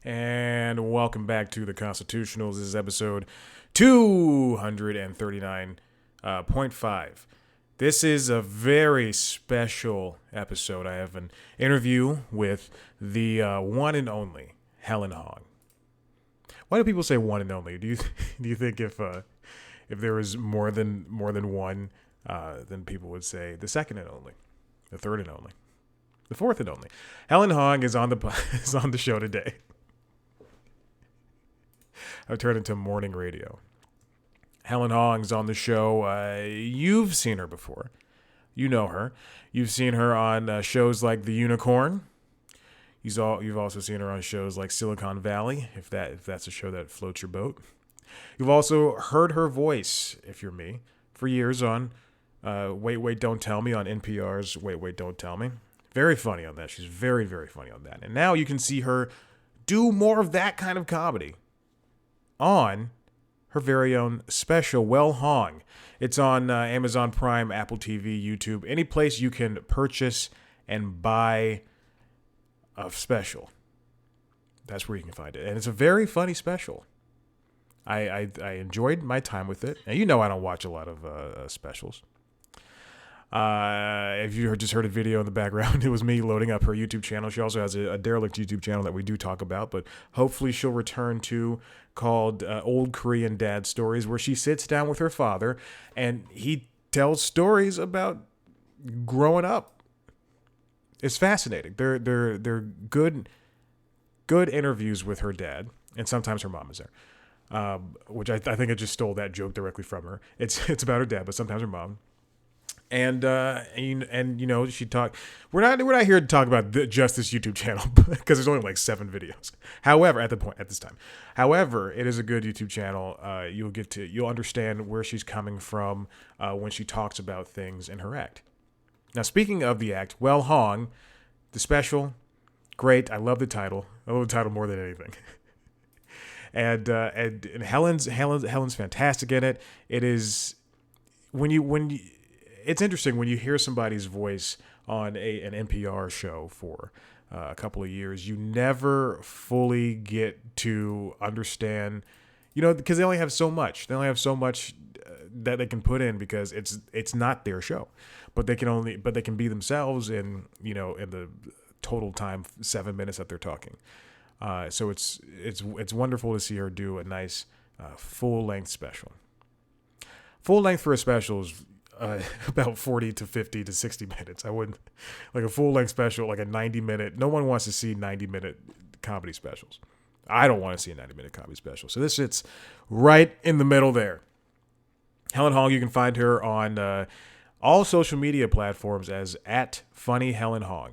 And welcome back to the Constitutionals. This is episode 239.5. This is a very special episode. I have an interview with the one and only Helen Hong. Why do people say one and only? Do you think if there was more than one, then people would say the second and only, the third and only, the fourth and only? Helen Hong is on the show today. I've turned into morning radio. Helen Hong's on the show. You've seen her before. You know her. You've seen her on shows like The Unicorn. You've also seen her on shows like Silicon Valley, if that's a show that floats your boat. You've also heard her voice, if you're me, for years on Wait, Wait, Don't Tell Me on NPR's Wait, Wait, Don't Tell Me. Very funny on that. She's very, very funny on that. And now you can see her do more of that kind of comedy on her very own special, Well Hong. It's on Amazon Prime, Apple TV, YouTube, any place you can purchase and buy a special. That's where you can find it. And it's a very funny special. I enjoyed my time with it. And you know I don't watch a lot of specials. If you just heard a video in the background, it was me loading up her YouTube channel. She also has a derelict YouTube channel that we do talk about, but hopefully she'll return to, called Old Korean Dad Stories, where she sits down with her father and he tells stories about growing up. It's fascinating. They're good interviews with her dad, and sometimes her mom is there, which I think I just stole that joke directly from her. It's about her dad, but sometimes her mom. And you know, she talked. We're not here to talk about just this YouTube channel because there's only like 7 videos. However, at this time, it is a good YouTube channel. You'll understand where she's coming from when she talks about things in her act. Now, speaking of the act, Well Hong, the special, great. I love the title. I love the title more than anything. And Helen's fantastic in it. It is when you. It's interesting when you hear somebody's voice on an NPR show for a couple of years. You never fully get to understand, because they only have so much. They only have so much that they can put in because it's not their show, but they can be themselves in the total time 7 minutes that they're talking. So it's wonderful to see her do a nice full length special. Full length for a special is about 40 to 50 to 60 minutes. I wouldn't like a full length special, like a 90-minute. No one wants to see 90-minute comedy specials. I don't want to see a 90-minute comedy special. So this sits right in the middle there. Helen Hong, you can find her on all social media platforms as @FunnyHelenHong.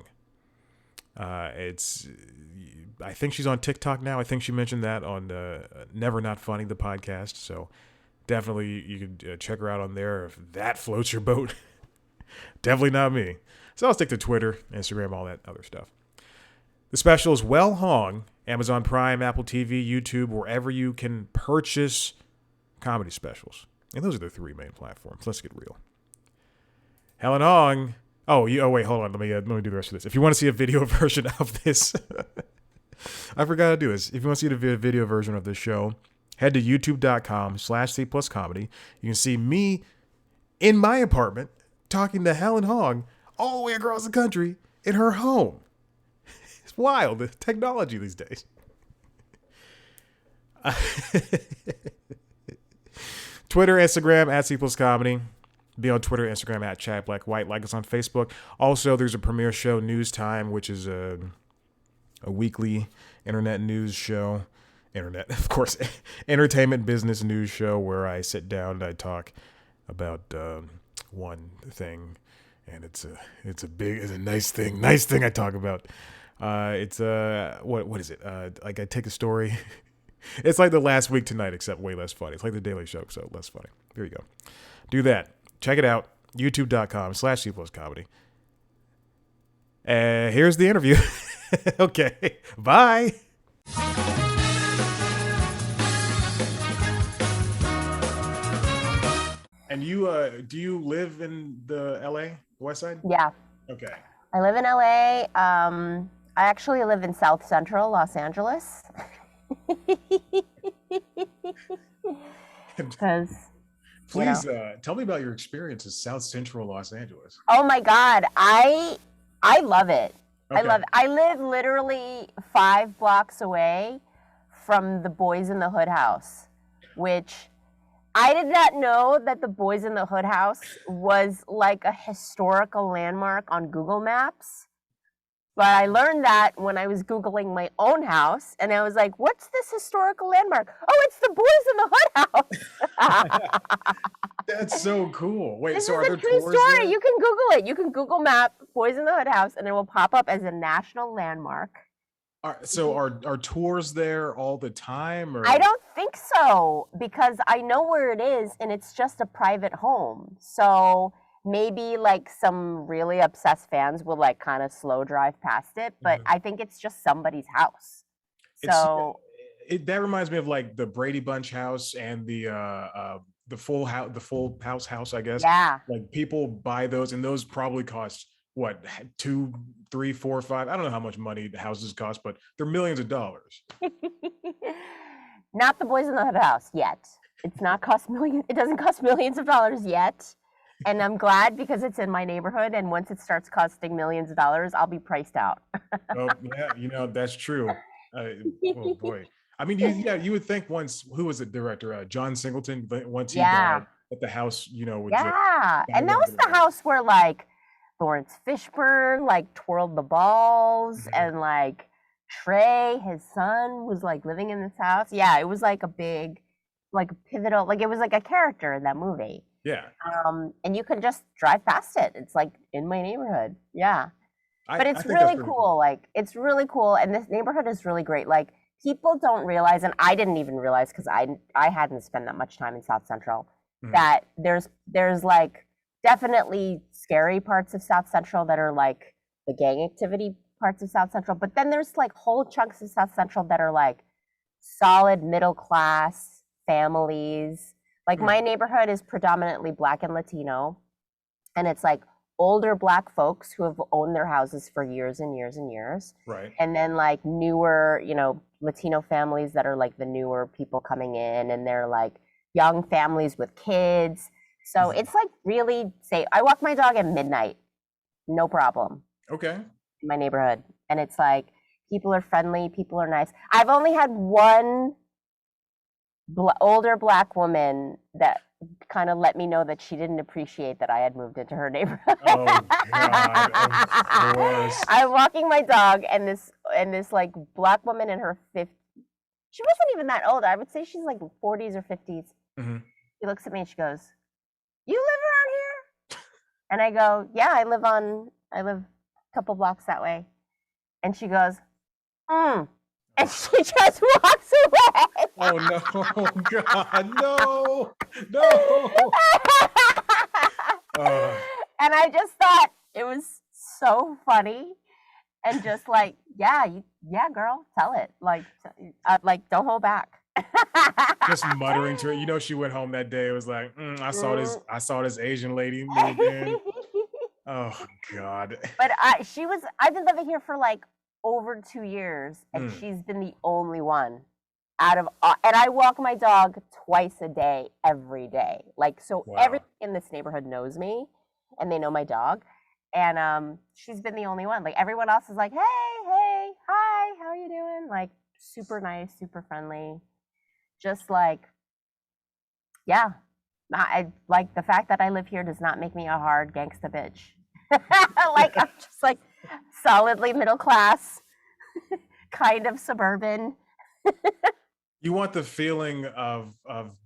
I think she's on TikTok now. I think she mentioned that on Never Not Funny, the podcast. So definitely you could check her out on there if that floats your boat. Definitely not me. So I'll stick to Twitter, Instagram, all that other stuff. The special is Well Hong, Amazon Prime, Apple TV, YouTube, wherever you can purchase comedy specials. And those are the 3 main platforms. Let's get real. Helen Hong. Oh, wait, hold on. Let me do the rest of this. If you want to see a video version of this, I forgot to do this. If you want to see the video version of this show, head to youtube.com/C+comedy. You can see me in my apartment talking to Helen Hong all the way across the country in her home. It's wild, the technology these days. Twitter, Instagram, @C+comedy. Be on Twitter, Instagram, @ChatBlackWhite. Like us on Facebook. Also, there's a premiere show, News Time, which is a weekly internet news show. Internet, of course, entertainment business news show where I sit down and I talk about one thing, and it's a nice thing I talk about. What is it? Like I take a story. It's like The Last Week Tonight, except way less funny. It's like The Daily Show, so less funny. There you go. Do that. Check it out. youtube.com/C+comedy. Here's the interview. Okay. Bye. And you, do you live in the LA West Side? Yeah. Okay. I live in LA. I actually live in South Central Los Angeles. Because, you know, Please tell me about your experience in South Central Los Angeles. oh my God, I love it. I Okay. love it. I live literally 5 blocks away from the Boys in the Hood house, which I did not know that the Boys in the Hood house was like a historical landmark on Google Maps. But I learned that when I was Googling my own house, and I was like, what's this historical landmark? Oh, it's the Boys in the Hood house. That's so cool. Wait, This so is are a there true tours story. there? You can Google it. You can Google map Boys in the Hood house, and it will pop up as a national landmark. So are tours there all the time I or don't think so because I know where it is and it's just a private home. So maybe like some really obsessed fans will like kind of slow drive past it, but Mhm. I think it's just somebody's house. It's So that reminds me of like the Brady Bunch house and the full house, I guess. yeah. Like people buy those and those probably cost what, two, three, four, five. I don't know how much money the houses cost, but they're millions of dollars. Not the Boys in the Hood house yet. It's not cost million. It doesn't cost millions of dollars yet. And I'm glad because it's in my neighborhood. And once it starts costing millions of dollars, I'll be priced out. Oh yeah, that's true. Oh boy. I mean, you would think once who was the director? John Singleton. But once he Yeah. died, that the house, would just Yeah. And that was skyrocket the again. house where like Lawrence Fishburne like twirled the balls Mhm. and like Trey, his son, was like living in this house. Yeah, it was like a big, like pivotal, like it was like a character in that movie. Yeah, And you can just drive past it. It's like in my neighborhood. Yeah. But I it's think that's really pretty cool. cool. Like it's really cool. And this neighborhood is really great. Like people don't realize, and I didn't even realize because I hadn't spent that much time in South Central, Mhm. that there's like definitely scary parts of South Central that are like the gang activity parts of South Central. But then there's like whole chunks of South Central that are like solid middle class families. Like my Mm. neighborhood is predominantly Black and Latino, and it's like older Black folks who have owned their houses for years and years and years. Right. And then like newer, Latino families that are like the newer people coming in, and they're like young families with kids. So Mhm. it's like really safe. I walk my dog at midnight, no problem, Okay. in my neighborhood. And it's like people are friendly, people are nice. I've only had one older Black woman that kind of let me know that she didn't appreciate that I had moved into her neighborhood. Oh God, of course. I'm walking my dog, and this like Black woman in her 50s. She wasn't even that old. I would say she's like 40s or 50s. Mhm. She looks at me and she goes, "You live around here?" And I go, "Yeah, I live a couple blocks that way." And she goes, "Hmm." And she just walks away. Oh no, God, no, no. Uh, And I just thought it was so funny and just like, yeah, yeah, girl, tell it. Like, don't hold back. just muttering to her. She went home that day. It was like, Mm. I saw this Asian lady move in. Oh God. But I've been living here for like over 2 years, and Mm, she's been the only one out of, and I walk my dog twice a day, every day. Like, so wow. everyone in this neighborhood knows me, and they know my dog. And she's been the only one. Like everyone else is like, hey, hey, hi, how are you doing? Like super nice, super friendly. Just like, yeah, I like the fact that I live here does not make me a hard gangsta bitch. Like I'm just like solidly middle class, kind of suburban. You want the feeling of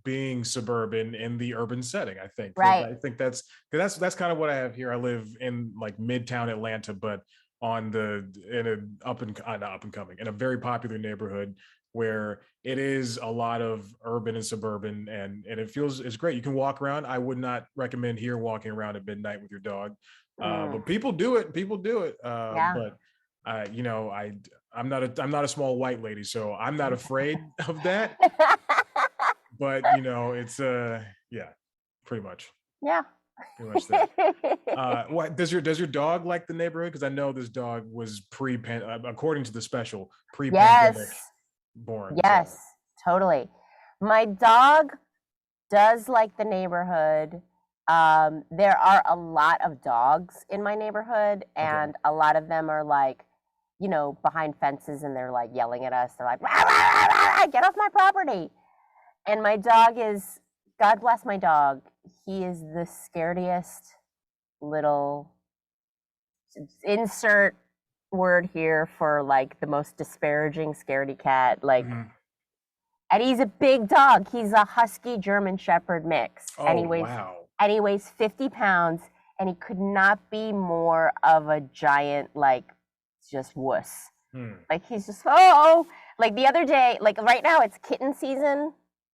being suburban in the urban setting. Right. I think that's kind of what I have here. I live in like midtown Atlanta, but on the in a not up and coming in a very popular neighborhood where it is a lot of urban and suburban, and it's great. You can walk around. I would not recommend here walking around at midnight with your dog, Mm, but people do it. People do it. yeah. But I'm not a small white lady, so I'm not afraid of that. But it's yeah, pretty much. Yeah. Pretty much that. What does your dog like the neighborhood? Because I know this dog was according to the special, pre-pandemic Yes. born. So Yes, totally. My dog does like the neighborhood. There are a lot of dogs in my neighborhood, okay, and a lot of them are like, behind fences and they're like yelling at us. They're like, "Rah, rah, rah, rah, get off my property." And my dog is, God bless my dog, he is the scariest little, insert word here for like the most disparaging scaredy cat. Like, mhm. and he's a big dog. He's a husky German Shepherd mix, and Oh wow. he weighs 50 pounds, and he could not be more of a giant, like, just wuss. Hmm. Like, he's just, oh, like the other day, like right now it's kitten season.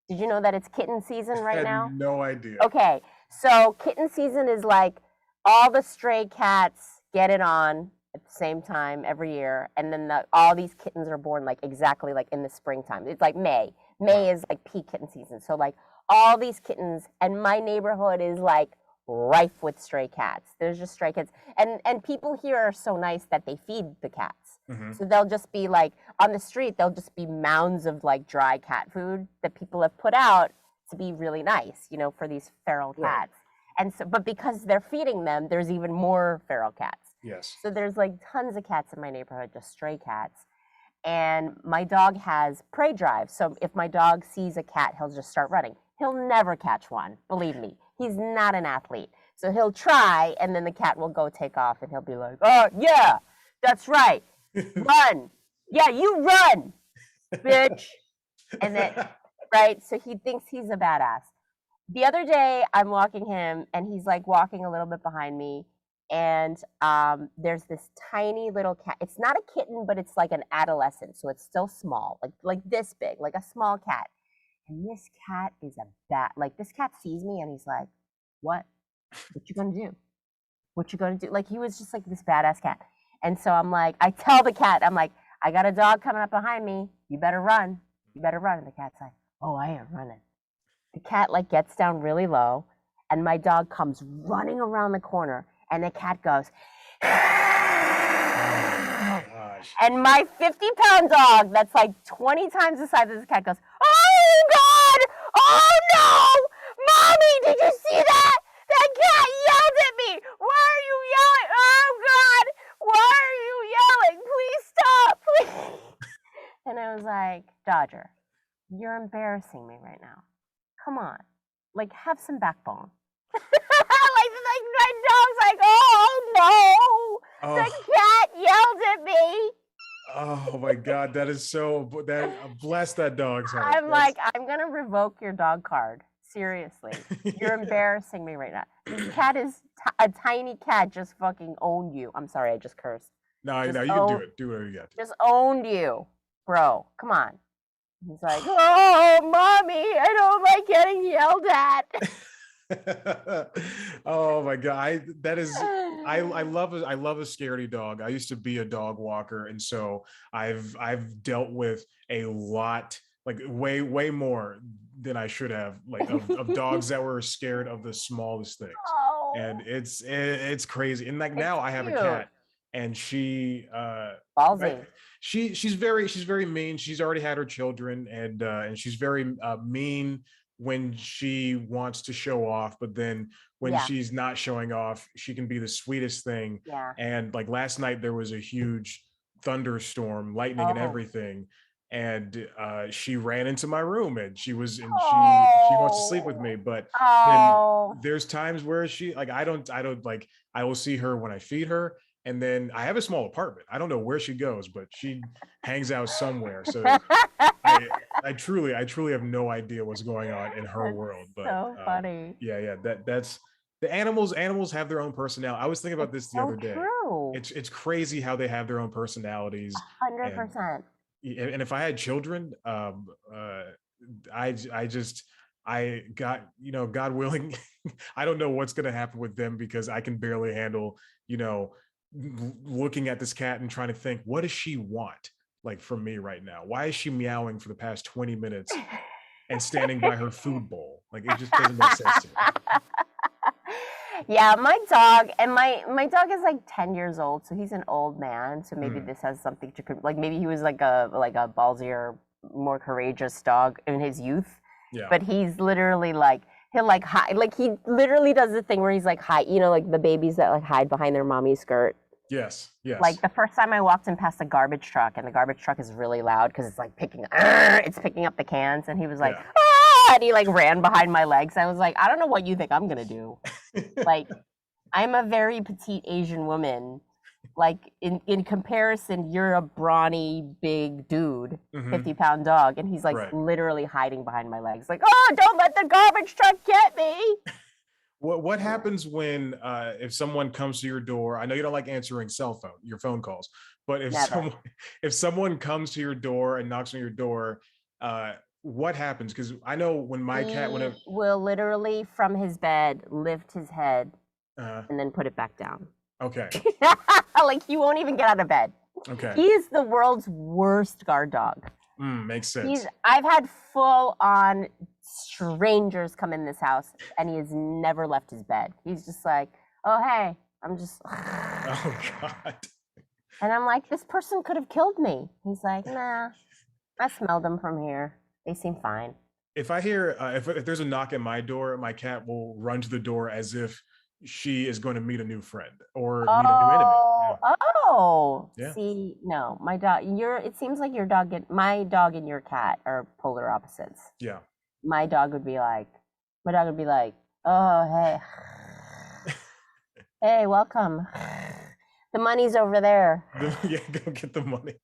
Did you know that it's kitten season I right had now? no idea. Okay, so kitten season is like all the stray cats get it on at the same time every year, and then all these kittens are born like exactly like in the springtime. It's like May. May Wow. is like peak kitten season. So like all these kittens, and my neighborhood is like rife with stray cats. There's just stray cats, and people here are so nice that they feed the cats. Hmm. So they'll just be like on the street. There'll just be mounds of like dry cat food that people have put out to be really nice, for these feral Right. cats. And so, but because they're feeding them, there's even more feral cats. Yes. So there's like tons of cats in my neighborhood, just stray cats. And my dog has prey drive. So if my dog sees a cat, he'll just start running. He'll never catch one, believe me. He's not an athlete. So he'll try, and then the cat will go take off, and he'll be like, "Oh, yeah, that's right. Run. Yeah, you run, bitch." And then, right? So he thinks he's a badass. The other day, I'm walking him, and he's like walking a little bit behind me. And there's this tiny little cat. It's not a kitten, but it's like an adolescent, so it's still small, like this big, like a small cat. And this cat is a bat. Like this cat sees me, and he's like, "What? What you gonna do? What you gonna do?" Like he was just like this badass cat. And so I'm like, I tell the cat, I'm like, "I got a dog coming up behind me. You better run. You better run." And the cat's like, "Oh, I ain't running." The cat like gets down really low, and my dog comes running around the corner, and the cat goes, Oh my gosh. and my 50-pound dog, that's like 20 times the size of this cat, goes, "Oh God! Oh no! Mommy, did you see that? That cat yelled at me! Why are you yelling? Oh God! Why are you yelling? Please stop! Please." And I was like, "Dodger, you're embarrassing me right now. Come on. Like, have some backbone." like my dog's like, "Oh no! The Oh, cat yelled at me." oh my God. That is so bless that dog's heart. I'm like, "I'm gonna revoke your dog card. Seriously, you're embarrassing me right now. This cat is a tiny cat. Just fucking owned you." I'm sorry, I just cursed. No, Just no, you can do it. Do whatever you got just owned you, bro. Come on. He's like, "Oh, mommy, I don't like getting yelled at." Oh my God. I love a scaredy dog. I used to be a dog walker, and so I've dealt with a lot, like way more than I should have, like of dogs that were scared of the smallest things. And Oh, it's crazy. And like it's now I have a cute. cat, and right, Ballsy. she's very mean. She's already had her children, and she's very mean when she wants to show off, but then when Yeah, she's not showing off, she can be the sweetest thing. yeah. And like last night, there was a huge thunderstorm, lightning, and Oh. everything. And she ran into my room, and she wants to sleep with Oh. me. But then Oh. there's times where she like I don't like I will see her when I feed her, and then I have a small apartment. I don't know where she goes, but she hangs out somewhere. So I I truly have no idea what's going on in her That's world, but so funny. yeah, yeah, that's the animals have their own personality. I was thinking about It's this the so other day. true. It's crazy how they have their own personalities, and 100%. and if I had children, I just I got God willing, I don't know what's gonna happen with them because I can barely handle you know looking at this cat and trying to think, what does she want, like, from me right now? Why is she meowing for the past 20 minutes and standing by her food bowl? Like, it just doesn't make sense to me. Yeah, my dog and my dog is like 10 years old, so he's an old man. So maybe Mm, this has something to like maybe he was like a ballsier, more courageous dog in his youth, yeah. but he's literally like he'll like hide like he literally does the thing where he's like hide like the babies that like hide behind their mommy's skirt. Yes. Like Yes. the first time I walked in past a garbage truck, and the garbage truck is really loud because it's like it's picking up the cans, and he was like, Yeah. ah! And he like ran behind my legs. I was like, I don't know what you think I'm gonna do. Like, I'm a very petite Asian woman. Like in comparison, you're a brawny big dude, Hmm. 50-pound dog, and he's like Right. literally hiding behind my legs. Like, oh, don't let the garbage truck get me. What happens when if someone comes to your door? I know you don't like answering your phone calls, but if Never. someone if someone comes to your door and knocks on your door, what happens? Because I know when my cat, He whenever, will literally from his bed lift his head uh, and then put it back down. okay, Like he won't even get out of bed. okay, He is the world's worst guard dog. makes sense. I've had full on strangers come in this house and he has never left his bed. He's just like, oh hey, I'm just Oh God. and I'm like, this person could have killed me. He's like, nah, I smelled them from here. They seem fine. If I hear if there's a knock at my door, my cat will run to the door as if she is going to meet a new friend or meet a new enemy. Yeah, Oh, oh. yeah, See, no, my dog. It seems like your dog. My dog and your cat are polar opposites. yeah. My dog would be like, my dog would be like, oh hey, hey, welcome. The money's over there. Yeah, go get the money.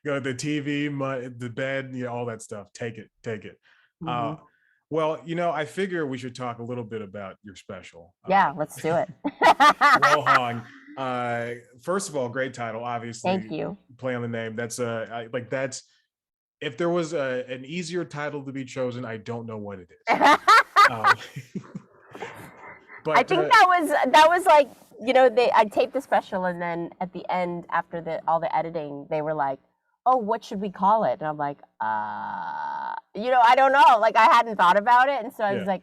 Go the TV, the bed, all that stuff. Take it, take it. Uh, Hmm. well, I figure we should talk a little bit about your special. Yeah, let's do it. Well Hong. First of all, great title. Thank Obviously, you. play on the name. Like that's if there was an easier title to be chosen, I don't know what it is. Um, I but think that was like I taped the special and then at the end after all the editing they were like, oh, what should we call it? And I'm like, I don't know, like I hadn't thought about it, and so I was yeah. like,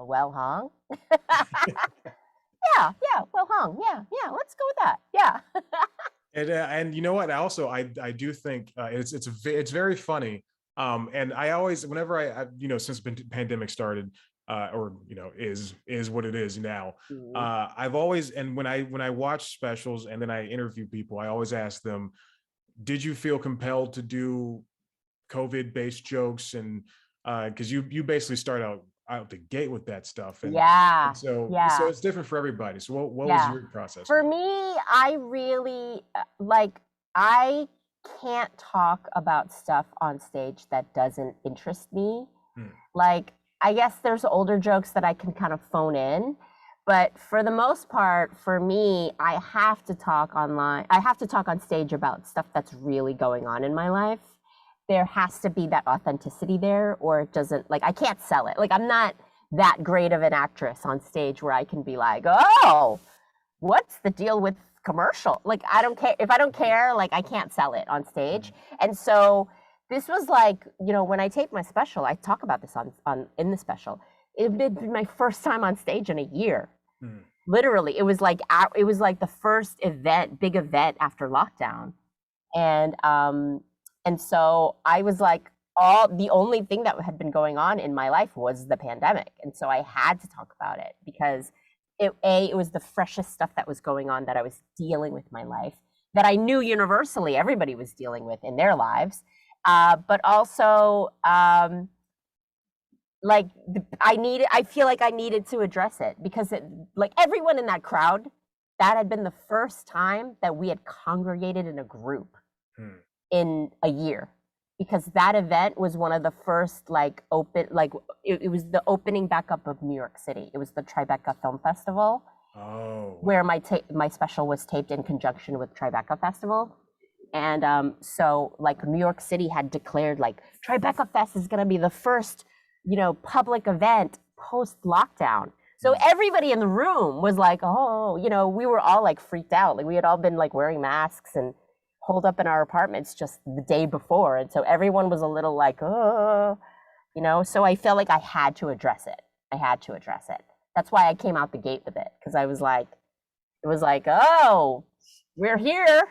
well hung. Yeah, well hung, yeah, let's go with that, yeah. And you know what? Also, I do think it's very funny. And I always, whenever since the pandemic started, or is what it is now. Mhm. I've always, and when I watch specials and then I interview people, I always ask them, did you feel compelled to do COVID based jokes? And because you basically start out the gate with that stuff, and Yeah, so yeah, it's different for everybody. So what was yeah. your process For like? me, I really like I can't talk about stuff on stage that doesn't interest me. Hmm. Like, I guess there's older jokes that I can kind of phone in, but for the most part, for me, I have to talk online. I have to talk on stage about stuff that's really going on in my life. There has to be that authenticity there, or it doesn't, like, I can't sell it. Like, I'm not that great of an actress on stage where I can be like, oh, what's the deal with commercial? Like, I don't care. If I don't care, like, I can't sell it on stage. And so this was like, when I taped my special, I talk about this on in the special. It had been my first time on stage in a year. Hmm. Literally, it was like the first big event after lockdown, and so I was like, all the only thing that had been going on in my life was the pandemic, and so I had to talk about it because it was the freshest stuff that was going on that I was dealing with in my life, that I knew universally everybody was dealing with in their lives, but also like I feel like I needed to address it because like everyone in that crowd, that had been the first time that we had congregated in a group Hmm. in a year, because that event was one of the first like it was the opening back up of New York City. It was the Tribeca Film Festival Oh. where my special was taped in conjunction with Tribeca Festival. And so like New York City had declared like Tribeca Fest is going to be the first, public event post lockdown. So everybody in the room was like, oh, we were all like freaked out. Like we had all been like wearing masks and holed up in our apartments just the day before. And so everyone was a little like, oh, so I felt like I had to address it. I had to address it. That's why I came out the gate with it, because I was like, it was like, oh, we're here.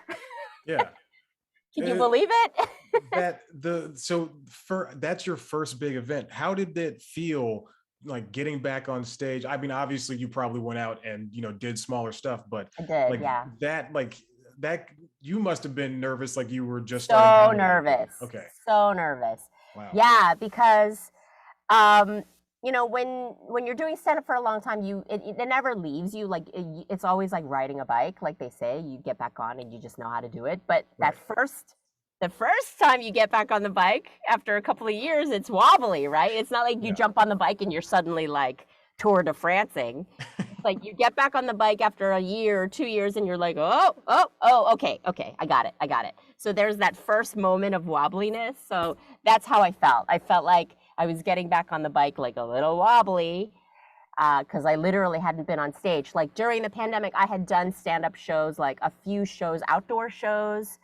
Yeah. Can you Uh, believe it? that the so for that's your first big event. How did it feel like getting back on stage? I mean, obviously you probably went out and did smaller stuff, but I did, like yeah. that you must have been nervous, like you were just starting So comedy that day. nervous. Okay. So nervous. Wow. Yeah, because um, when you're doing stand up for a long time, it never leaves you. Like it's always like riding a bike, like they say. You get back on and you just know how to do it. But Right. the first time you get back on the bike after a couple of years, it's wobbly, right? It's not like you Yeah. jump on the bike and you're suddenly like Tour de Francing. It's like you get back on the bike after a year or 2 years and you're like, okay, I got it. So there's that first moment of wobbliness. So that's how I felt. I felt like I was getting back on the bike like a little wobbly, because I literally hadn't been on stage. Like during the pandemic, I had done stand-up shows, like a few shows, outdoor shows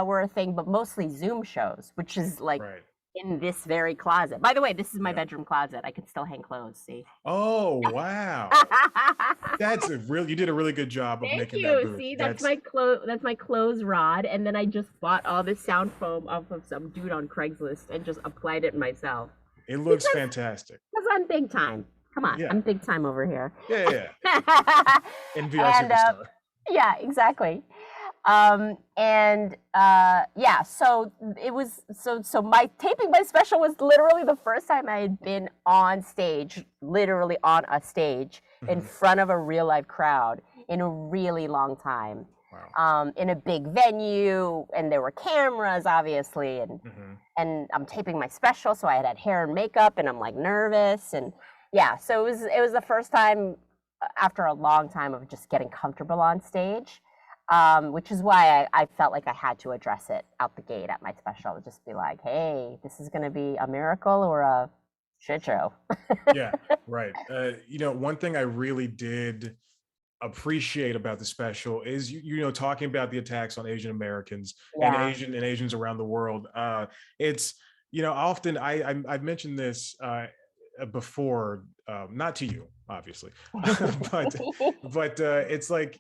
were a thing, but mostly Zoom shows, which is like Right. in this very closet. By the way, this is my Yeah. bedroom closet. I can still hang clothes, see? Oh, wow. You did a really good job of Thank making that you. booth. See, that's my clothes rod, and then I just bought all this sound foam off of some dude on Craigslist and just applied it myself. It looks fantastic. Because I'm big time. Come on, Yeah. I'm big time over here. Yeah. NVI And superstar. yeah, exactly. Yeah, so it was so my taping my special was literally the first time I had been on stage, literally on a stage in front of a real life crowd in a really long time. Wow. In a big venue, and there were cameras, obviously, and I'm taping my special, so I had hair and makeup, and I'm like nervous, and yeah, so it was the first time after a long time of just getting comfortable on stage, which is why I felt like I had to address it out the gate at my special, just be like, hey, this is going to be a miracle or a shit show. Yeah, right. One thing I really did appreciate about the special is talking about the attacks on Asian Americans and Yeah. Asians around the world. It's often I've mentioned this before, not to you obviously, but it's like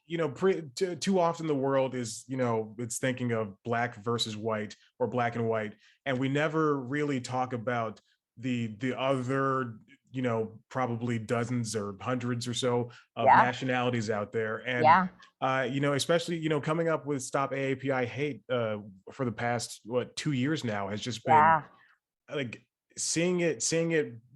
too often the world is it's thinking of black versus white or black and white, and we never really talk about the other probably dozens or hundreds or so of Yeah. nationalities out there. And Yeah. especially coming up with Stop AAPI Hate for the past 2 years now has just been Yeah. like seeing it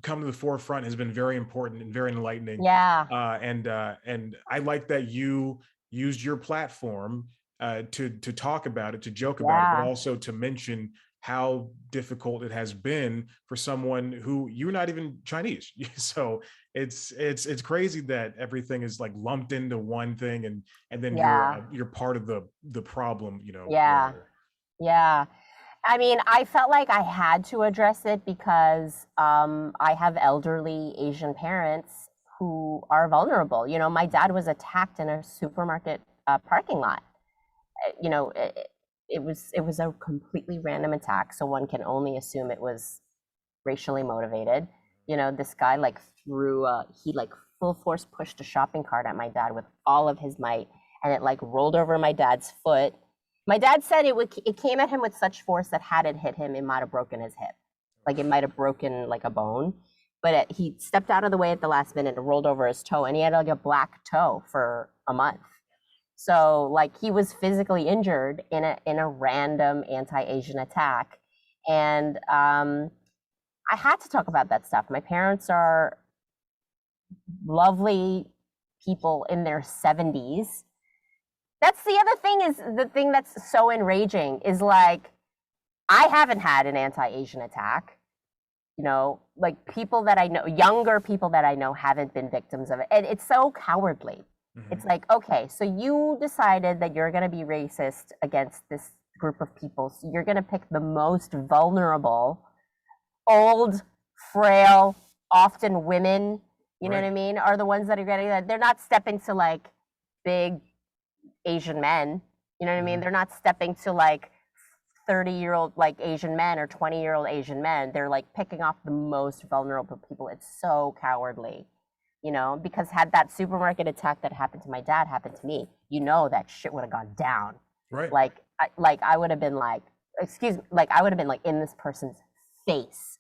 come to the forefront has been very important and very enlightening. Yeah. And I like that you used your platform to talk about it, to joke about it, but Yeah. also to mention how difficult it has been for someone who you're not even Chinese. So it's crazy that everything is like lumped into one thing, and then Yeah. you're part of the problem. Yeah. later. Yeah. I mean, I felt like I had to address it because I have elderly Asian parents who are vulnerable. My dad was attacked in a supermarket parking lot. It was a completely random attack, so one can only assume it was racially motivated. This guy like he like full force pushed a shopping cart at my dad with all of his might, and it like rolled over my dad's foot. My dad said it came at him with such force that had it hit him, it might have broken his hip. Like it might have broken like a bone. But he stepped out of the way at the last minute and rolled over his toe, and he had like a black toe for a month. So like he was physically injured in a random anti-Asian attack. And I had to talk about that stuff. My parents are lovely people in their 70s. That's the other thing, is the thing that's so enraging is like, I haven't had an anti-Asian attack. Like people that I know, younger people that I know haven't been victims of it. And it's so cowardly. It's like, okay, so you decided that you're going to be racist against this group of people. So you're going to pick the most vulnerable, old, frail, often women, you know what I mean, are the ones that are getting that. They're not stepping to like big Asian men, you know what I mean? They're not stepping to like 30-year-old like Asian men or 20-year-old Asian men. They're like picking off the most vulnerable people. It's so cowardly. because had that supermarket attack that happened to my dad happened to me, that shit would have gone down. Right. I would have been like, excuse me, like I would have been like in this person's face.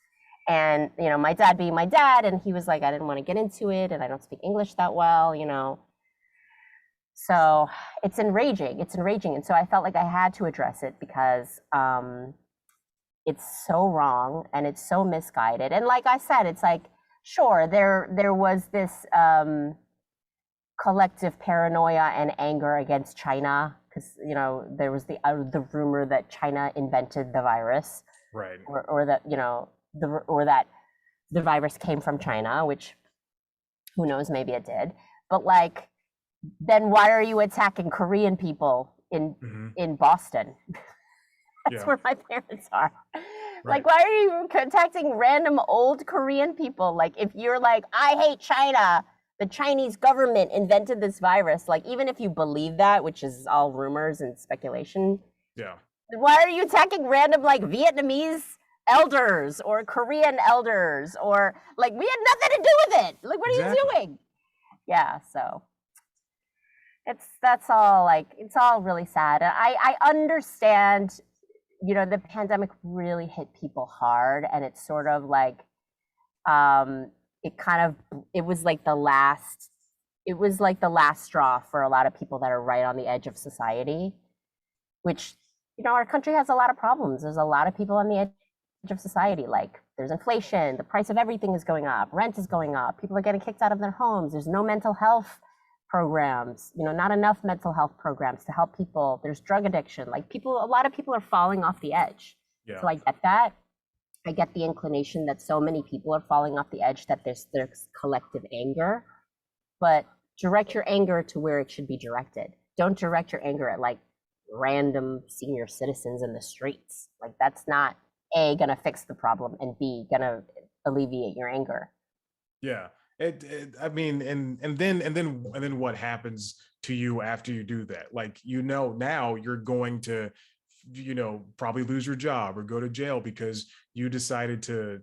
And, my dad being my dad, and he was like, I didn't want to get into it, and I don't speak English that well, So it's enraging. It's enraging. And so I felt like I had to address it because it's so wrong and it's so misguided. And like I said, it's like, sure, there was this collective paranoia and anger against China because, there was the rumor that China invented the virus. Right. Or that, or that the virus came from China, which who knows, maybe it did. But like, then why are you attacking Korean people in Boston? That's where my parents are. Right. Like, why are you attacking random old Korean people? Like, if you're like, I hate China, the Chinese government invented this virus. Like, even if you believe that, which is all rumors and speculation. Yeah. Why are you attacking random like Vietnamese elders or Korean elders or like we had nothing to do with it? Like, what are you doing? Yeah. So. That's all like, it's all really sad. I understand, the pandemic really hit people hard and it's sort of like, it was like the last straw for a lot of people that are right on the edge of society, which, our country has a lot of problems. There's a lot of people on the edge of society. Like there's inflation, the price of everything is going up, rent is going up, people are getting kicked out of their homes. There's no mental health programs, not enough mental health programs to help people. There's drug addiction. Like a lot of people are falling off the edge. Yeah. So I get that. I get the inclination that so many people are falling off the edge that there's collective anger, but direct your anger to where it should be directed. Don't direct your anger at like random senior citizens in the streets. Like that's not A, gonna fix the problem, and B, gonna alleviate your anger. Yeah. I mean, and then what happens to you after you do that? Like, now you're going to, probably lose your job or go to jail because you decided to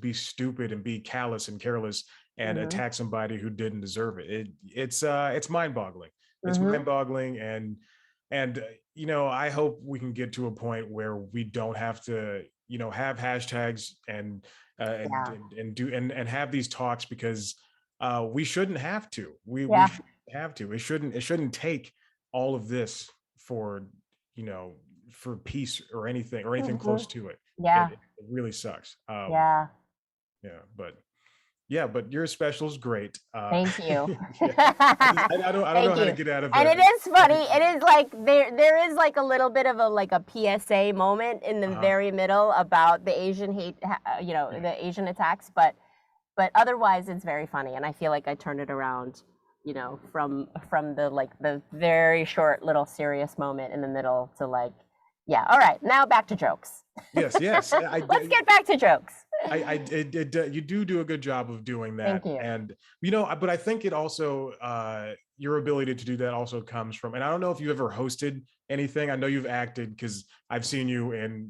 be stupid and be callous and careless and attack somebody who didn't deserve it. It's mind-boggling. It's mind-boggling, and I hope we can get to a point where we don't have to, have hashtags and have these talks because we shouldn't have to. We shouldn't have to. It shouldn't take all of this for for peace or anything close to it. Yeah, it really sucks. Yeah, but your special is great. Thank you. I don't know how to get out of it. And it is funny. It is like there is like a little bit of a PSA moment in the very middle about the Asian hate, the Asian attacks, but otherwise it's very funny, and I feel like I turned it around, from the very short little serious moment in the middle to like, yeah, all right, now back to jokes. Yes. Let's get back to jokes. You do a good job of doing that. Thank you. And but I think it also your ability to do that also comes from, and I don't know if you've ever hosted anything. I know you've acted because I've seen you in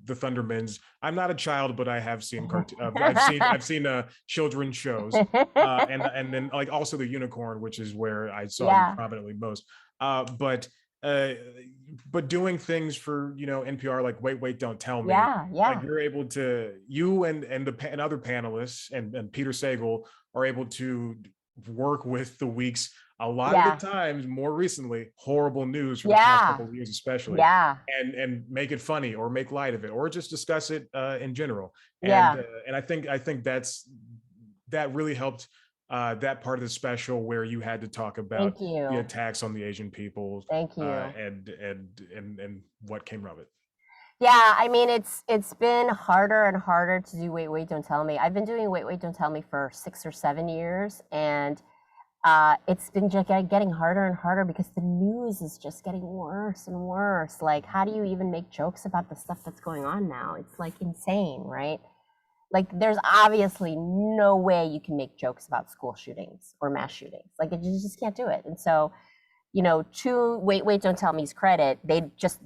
the Thundermans. I'm not a child, but I have seen I've seen children's shows, and then like also the Unicorn, which is where I saw you prominently most. But doing things for NPR, like Wait Don't Tell Me, like you're able to, you and other panelists and Peter Sagal are able to work with the week's, a lot of the times more recently, horrible news from the past couple of years especially, and make it funny or make light of it or just discuss it in general. And I think that really helped that part of the special where you had to talk about the attacks on the Asian people. Thank you. And what came of it. Yeah, I mean, it's been harder and harder to do Wait, Don't Tell Me. I've been doing Wait, Don't Tell Me for 6 or 7 years, and it's been just getting harder and harder because the news is just getting worse and worse. Like, how do you even make jokes about the stuff that's going on now? It's like insane, right? Like, there's obviously no way you can make jokes about school shootings or mass shootings. Like, you just can't do it. And so, to Wait, Don't Tell Me's credit, they just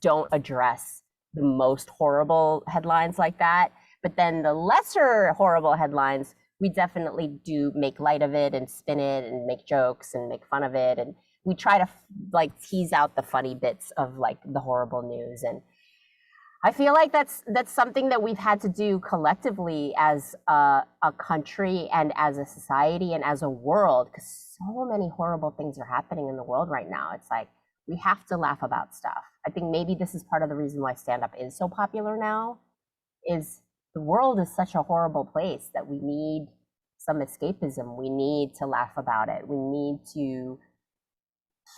don't address the most horrible headlines like that. But then the lesser horrible headlines we definitely do make light of it and spin it and make jokes and make fun of it, and we try to like tease out the funny bits of like the horrible news. And I feel like that's something that we've had to do collectively as a country and as a society and as a world, because so many horrible things are happening in the world right now. It's like we have to laugh about stuff. I think maybe this is part of the reason why stand-up is so popular now, is the world is such a horrible place that we need some escapism. We need to laugh about it. We need to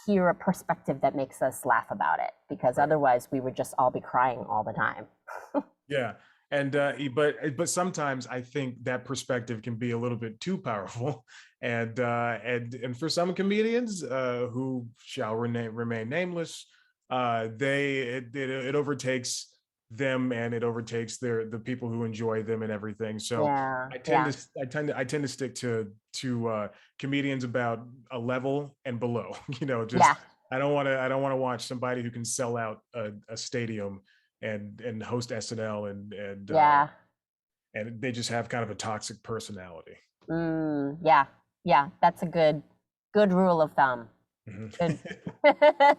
hear a perspective that makes us laugh about it, because otherwise we would just all be crying all the time. Yeah. And but sometimes I think that perspective can be a little bit too powerful, and for some comedians who shall remain nameless, it overtakes them, and it overtakes the people who enjoy them and everything. So Yeah, I tend yeah, to I tend to stick to comedians about a level and below. Just yeah, I don't want to watch somebody who can sell out a stadium and host SNL yeah. and they just have kind of a toxic personality. Yeah, yeah. That's a good rule of thumb. Mhm. Good.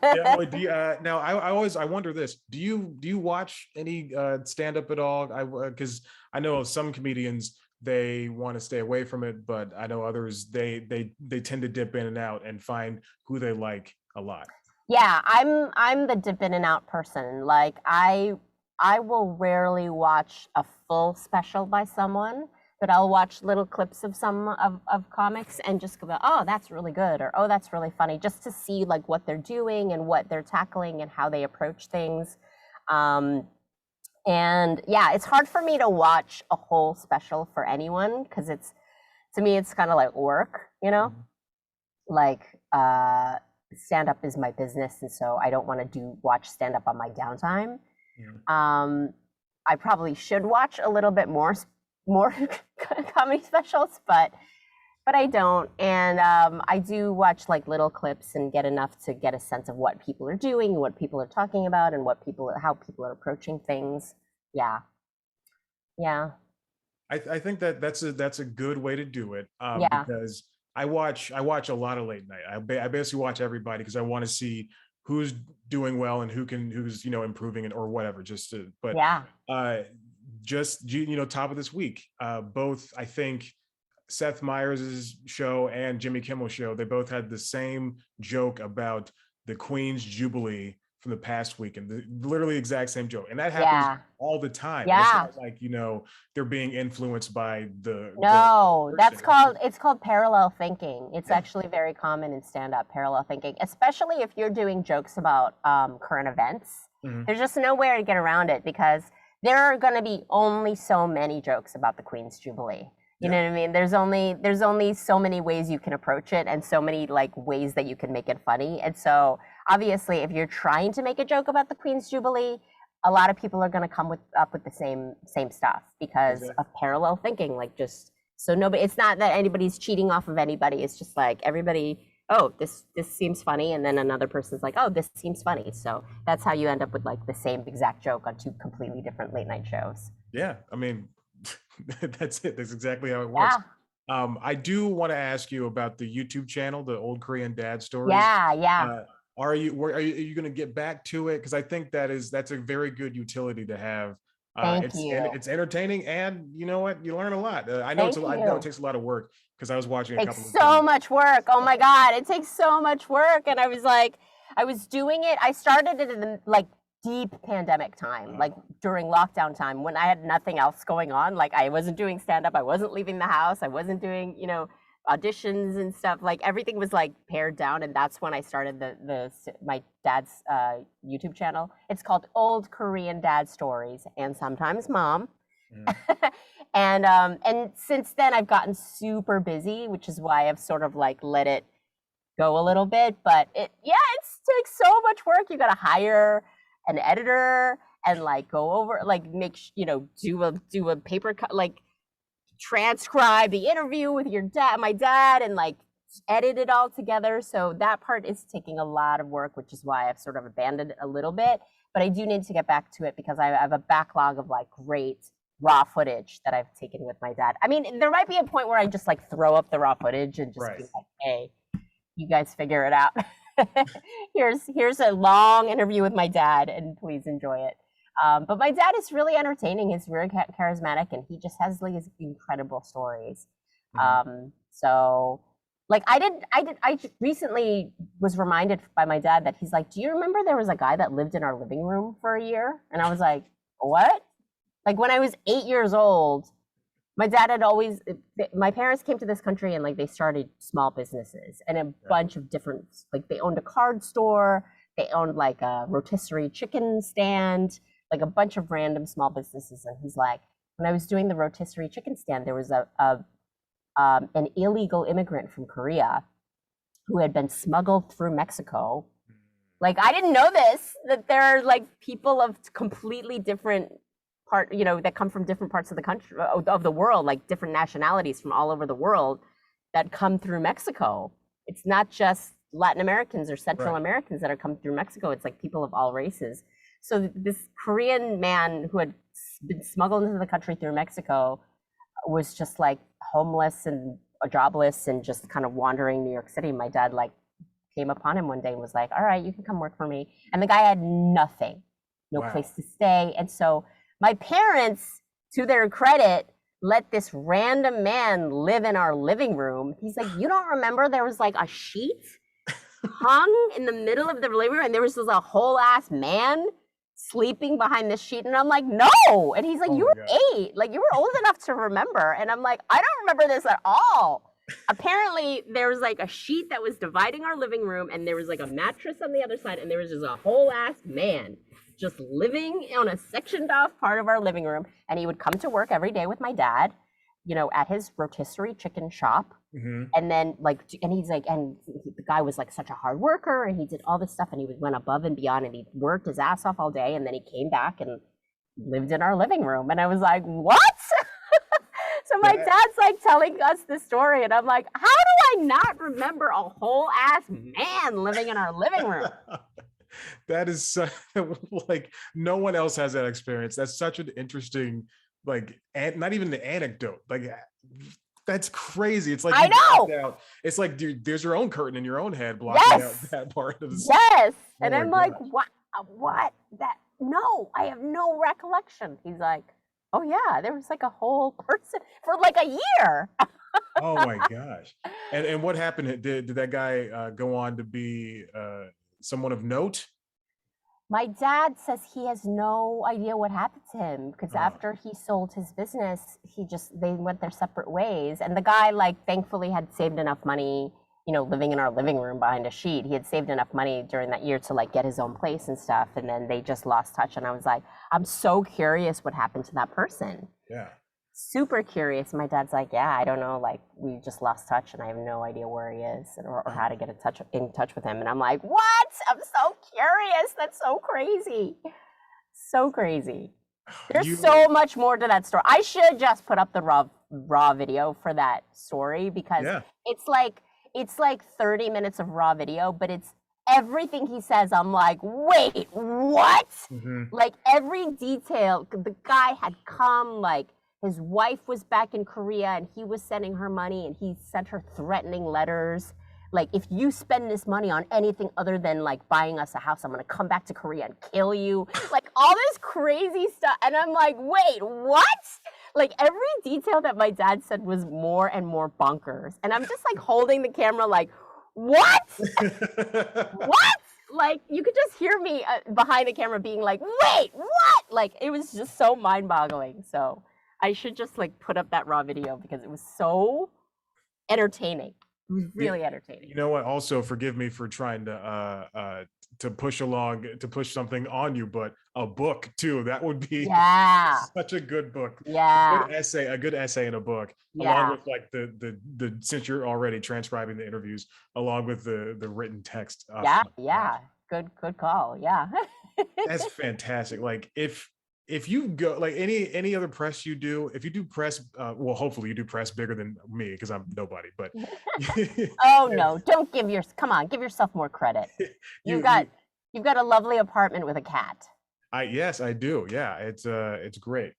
Yeah. Well, now I always I wonder this. Do you watch any stand up at all? Because I know some comedians they want to stay away from it, but I know others they tend to dip in and out and find who they like a lot. Yeah, I'm the dip in and out person. Like I will rarely watch a full special by someone, but I'll watch little clips of some of comics and just go, oh, that's really good, or oh, that's really funny, just to see like what they're doing and what they're tackling and how they approach things. Um, and yeah, it's hard for me to watch a whole special for anyone, because it's, to me it's kind of like work, you know? Mhm. Like stand up is my business, and so I don't want to do watch stand up on my downtime. Yeah. um I probably should watch a little bit more comedy specials, but I don't. And I do watch like little clips and get enough to get a sense of what people are doing, what people are talking about, and how people are approaching things. Yeah, yeah, I think that that's a good way to do it, yeah, because I watch a lot of late night. I basically watch everybody because I want to see who's doing well and who's improving it or whatever. But yeah. uh, just top of this week, both I think Seth Meyers' show and Jimmy Kimmel's show, they both had the same joke about the Queen's Jubilee from the past week, and literally exact same joke. And that happens Yeah, all the time. And it's yeah. not like, they're being influenced by the No, person. it's called parallel thinking. It's Yeah. actually very common in stand-up, parallel thinking, especially if you're doing jokes about current events. Mhm. There's just no way to get around it, because there are going to be only so many jokes about the Queen's Jubilee. You Yeah. know what I mean? There's only so many ways you can approach it, and so many like ways that you can make it funny. And so obviously, if you're trying to make a joke about the Queen's Jubilee, a lot of people are going to come up with the same stuff, because Exactly. of parallel thinking. Like, just so nobody, it's not that anybody's cheating off of anybody. It's just like everybody, oh, this seems funny, and then another person's like, oh, this seems funny. So that's how you end up with like the same exact joke on two completely different late night shows. Yeah. I mean, that's it. That's exactly how it works. Yeah, I do want to ask you about the YouTube channel, the Old Korean Dad Stories. yeah, yeah. Uh, are you going to get back to it? Because I think that's a very good utility to have. Thank you. It's entertaining, and you know what, you learn a lot. Thank I know it you. takes a lot of work because I was watching a Takes couple of so videos. much work. Oh my God, it takes so much work. And I was like, I was doing it. I started it in the like deep pandemic time, like during lockdown time, when I had nothing else going on. Like, I wasn't doing stand up, I wasn't leaving the house, I wasn't doing, auditions and stuff. Like, everything was like pared down, and that's when I started my dad's YouTube channel. It's called Old Korean Dad Stories, and sometimes Mom. Mhm. And since then I've gotten super busy, which is why I've sort of like let it go a little bit. But it takes so much work. You got to hire an editor and like go over, like do a paper cut, like transcribe the interview with my dad, and like edit it all together. So that part is taking a lot of work, which is why I've sort of abandoned it a little bit. But I do need to get back to it, because I have a backlog of like great raw footage that I've taken with my dad. I mean, there might be a point where I just like throw up the raw footage and just Right. be like, hey, you guys figure it out. Here's a long interview with my dad, and please enjoy it. But my dad is really entertaining. He's very charismatic, and he just has like his incredible stories. So like I recently was reminded by my dad that he's like, do you remember there was a guy that lived in our living room for a year? And I was like, what? Like when I was 8 years old, my dad had always, my parents came to this country and like they started small businesses and a bunch of different, like they owned a card store, they owned like a rotisserie chicken stand, like a bunch of random small businesses. And he's like, when I was doing the rotisserie chicken stand, there was an illegal immigrant from Korea who had been smuggled through Mexico. Like I didn't know this, that there are like people of completely different that come from different parts of the country, of the world, like different nationalities from all over the world that come through Mexico. It's not just Latin Americans or Central Americans that are coming through Mexico. It's like people of all races. So this Korean man who had been smuggled into the country through Mexico was just like homeless and jobless and just kind of wandering New York City. My dad like came upon him one day and was like, all right, you can come work for me. And the guy had nothing, no place to stay. And so my parents, to their credit, let this random man live in our living room. He's like, you don't remember there was like a sheet hung in the middle of the living room and there was just a whole ass man sleeping behind this sheet? And I'm like, no. And he's like, you were 8. Like you were old enough to remember. And I'm like, I don't remember this at all. Apparently there was like a sheet that was dividing our living room and there was like a mattress on the other side and there was just a whole ass man just living on a sectioned off part of our living room. And he would come to work every day with my dad, at his rotisserie chicken shop. And then and he's like, and the guy was like such a hard worker and he did all this stuff and he went above and beyond and he worked his ass off all day. And then he came back and lived in our living room. And I was like, what? So my dad's like telling us this story and I'm like, how do I not remember a whole ass man living in our living room? That is like no one else has that experience. That's such an interesting, like, not even the anecdote. Like, that's crazy. It's like I know. It's like, dude, there's your own curtain in your own head blocking out that part of the story. Yes. And I'm like, what? That? No, I have no recollection. He's like, oh yeah, there was like a whole person for like a year. Oh my gosh. And what happened? Did that guy go on to be someone of note? My dad says he has no idea what happened to him because after he sold his business, they went their separate ways. And the guy, like, thankfully had saved enough money, living in our living room behind a sheet. He had saved enough money during that year to like get his own place and stuff. And then they just lost touch. And I was like, I'm so curious what happened to that person. Yeah. Super curious. My dad's like, yeah, I don't know. Like, we just lost touch and I have no idea where he is or how to get in touch with him. And I'm like, what? I'm so curious. That's so crazy. So crazy. There's so much more to that story. I should just put up the raw video for that story because it's like 30 minutes of raw video, but it's everything he says. I'm like, wait, what? Like every detail. The guy had come, like, his wife was back in Korea and he was sending her money and he sent her threatening letters. Like, if you spend this money on anything other than like buying us a house, I'm going to come back to Korea and kill you. Like all this crazy stuff. And I'm like, wait, what? Like every detail that my dad said was more and more bonkers. And I'm just like holding the camera like, what? What? Like you could just hear me behind the camera being like, wait, what? Like it was just so mind-boggling. So I should just like put up that raw video because it was so entertaining. It was really entertaining. You know what? Also, forgive me for trying to push something on you, but a book too. That would be such a good book. Yeah. A good essay in a book, along with like the since you're already transcribing the interviews, along with the written text. Yeah. Good call. Yeah. That's fantastic. Like if you go like any other press you do, if you do press, well, hopefully you do press bigger than me because I'm nobody. But oh no, don't come on, give yourself more credit. You've got a lovely apartment with a cat. Yes, I do. Yeah, it's great.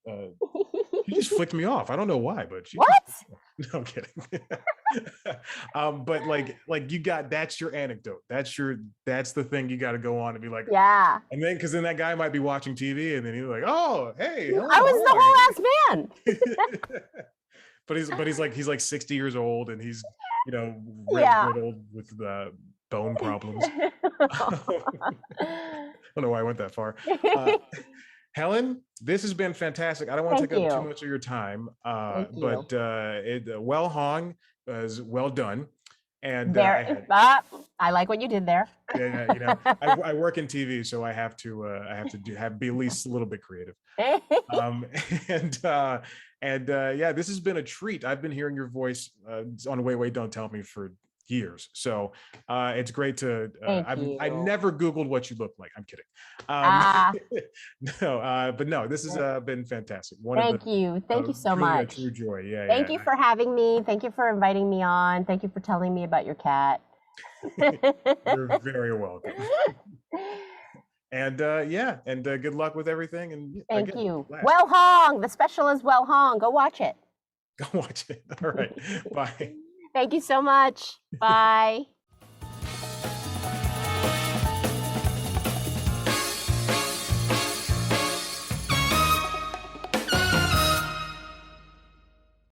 She just flicked me off. I don't know why, but she What? no, I'm kidding. But like you got that's your anecdote. That's the thing you got to go on and be like, Yeah. and then because then that guy might be watching TV and then he's like, oh, hey, I was the whole ass man. He's like 60 years old and he's Yeah. riddled with the bone problems. I don't know why I went that far. Helen, this has been fantastic. I don't want to take up too much of your time, but well hung was well done. And I like what you did there. Yeah, I work in TV, so I have to be at least a little bit creative. And yeah, this has been a treat. I've been hearing your voice on Wait Wait Don't Tell Me for years, so it's great to I never Googled what you look like. I'm kidding. No, but no, this has been fantastic. Thank you so much. A true joy. Yeah, thank you for having me. Thank you for inviting me on. Thank you for telling me about your cat. You're very welcome. And good luck with everything. And thank you. Well Hong, the special is Well Hong. Go watch it. Go watch it. All right. Bye. Thank you so much. Bye.